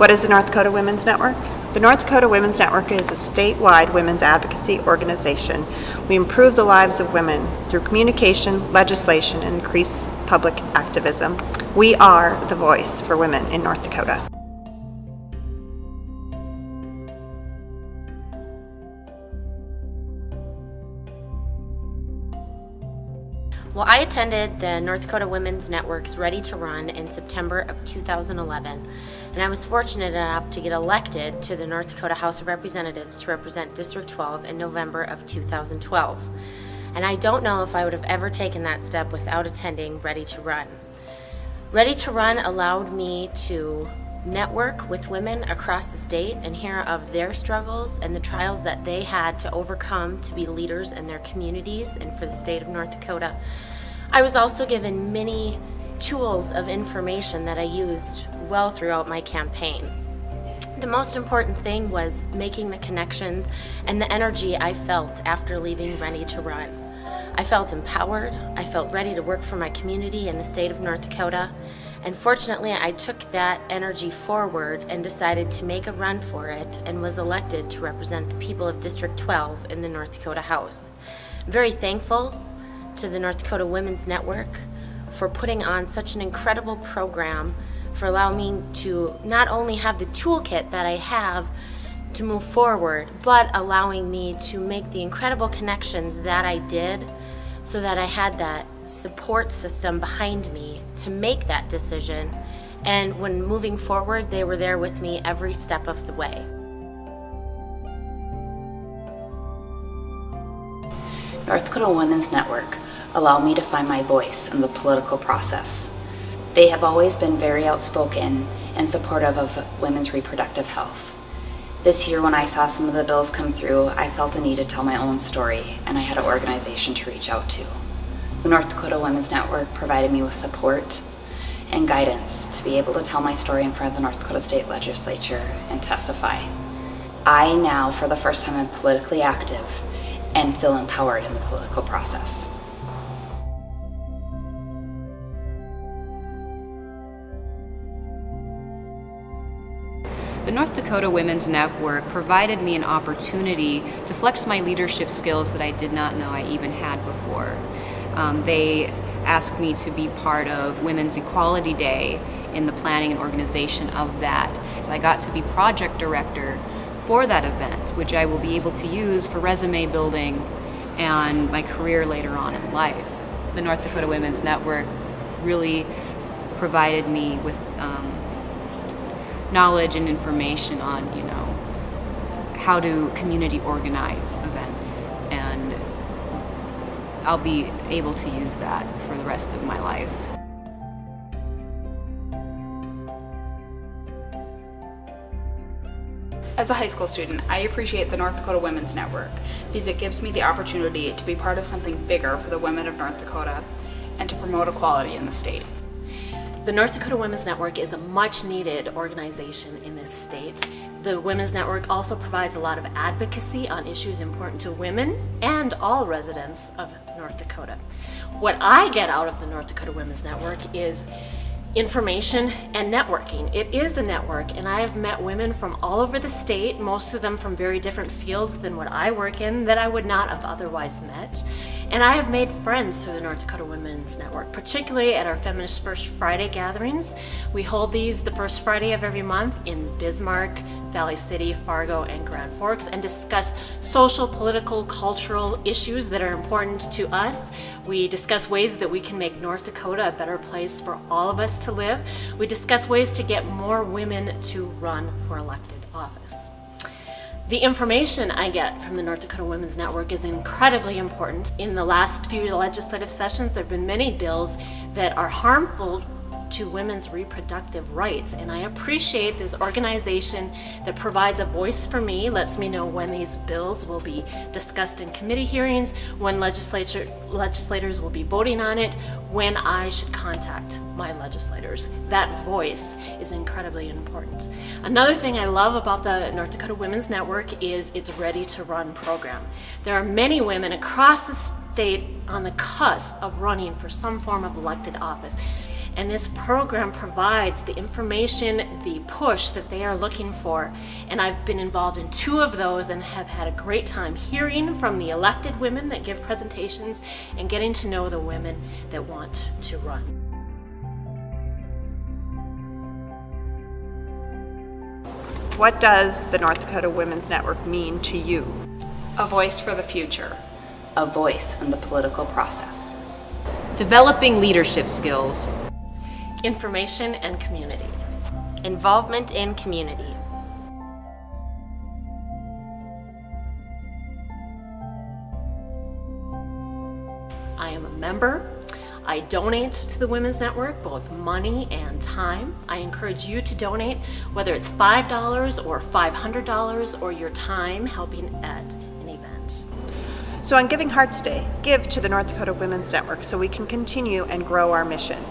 What is the North Dakota Women's Network? The North Dakota Women's Network is a statewide women's advocacy organization. We improve the lives of women through communication, legislation, and increased public activism. We are the voice for women in North Dakota. Well, I attended the North Dakota Women's Network's Ready to Run in September of 2011, and I was fortunate enough to get elected to the North Dakota House of Representatives to represent District 12 in November of 2012. And I don't know if I would have ever taken that step without attending Ready to Run. Ready to Run allowed me to network with women across the state and hear of their struggles and the trials that they had to overcome to be leaders in their communities and for the state of North Dakota. I was also given many tools of information that I used well throughout my campaign. The most important thing was making the connections and the energy I felt after leaving Ready to Run. I felt empowered, I felt ready to work for my community in the state of North Dakota, and fortunately I took that energy forward and decided to make a run for it and was elected to represent the people of District 12 in the North Dakota House. I'm very thankful to the North Dakota Women's Network for putting on such an incredible program, for allowing me to not only have the toolkit that I have to move forward, but allowing me to make the incredible connections that I did so that I had that support system behind me to make that decision. And when moving forward, they were there with me every step of the way. North Dakota Women's Network allowed me to find my voice in the political process. They have always been very outspoken and supportive of women's reproductive health. This year, when I saw some of the bills come through, I felt a need to tell my own story, and I had an organization to reach out to. The North Dakota Women's Network provided me with support and guidance to be able to tell my story in front of the North Dakota State Legislature and testify. I now, for the first time, am politically active and feel empowered in the political process. The North Dakota Women's Network provided me an opportunity to flex my leadership skills that I did not know I even had before. They asked me to be part of Women's Equality Day in the planning and organization of that. So I got to be project director for that event, which I will be able to use for resume building and my career later on in life. The North Dakota Women's Network really provided me with knowledge and information on, how to community organize events, and I'll be able to use that for the rest of my life. As a high school student, I appreciate the North Dakota Women's Network because it gives me the opportunity to be part of something bigger for the women of North Dakota and to promote equality in the state. The North Dakota Women's Network is a much needed organization in this state. The Women's Network also provides a lot of advocacy on issues important to women and all residents of North Dakota. What I get out of the North Dakota Women's Network is information and networking. It is a network, and I have met women from all over the state, most of them from very different fields than what I work in, that I would not have otherwise met. And I have made friends through the North Dakota Women's Network, particularly at our Feminist First Friday gatherings. We hold these the first Friday of every month in Bismarck, Valley City, Fargo, and Grand Forks, and discuss social, political, cultural issues that are important to us. We discuss ways that we can make North Dakota a better place for all of us to live. We discuss ways to get more women to run for elected office. The information I get from the North Dakota Women's Network is incredibly important. In the last few legislative sessions, there have been many bills that are harmful to women's reproductive rights, and I appreciate this organization that provides a voice for me, lets me know when these bills will be discussed in committee hearings, when legislators will be voting on it, when I should contact my legislators. That voice is incredibly important. Another thing I love about the North Dakota Women's Network is its Ready to Run program. There are many women across the state on the cusp of running for some form of elected office. And this program provides the information, the push that they are looking for. And I've been involved in 2 of those and have had a great time hearing from the elected women that give presentations and getting to know the women that want to run. What does the North Dakota Women's Network mean to you? A voice for the future. A voice in the political process. Developing leadership skills. Information and community. Involvement in community. I am a member. I donate to the Women's Network, both money and time. I encourage you to donate, whether it's $5 or $500 or your time helping at an event. So on Giving Hearts Day, give to the North Dakota Women's Network so we can continue and grow our mission.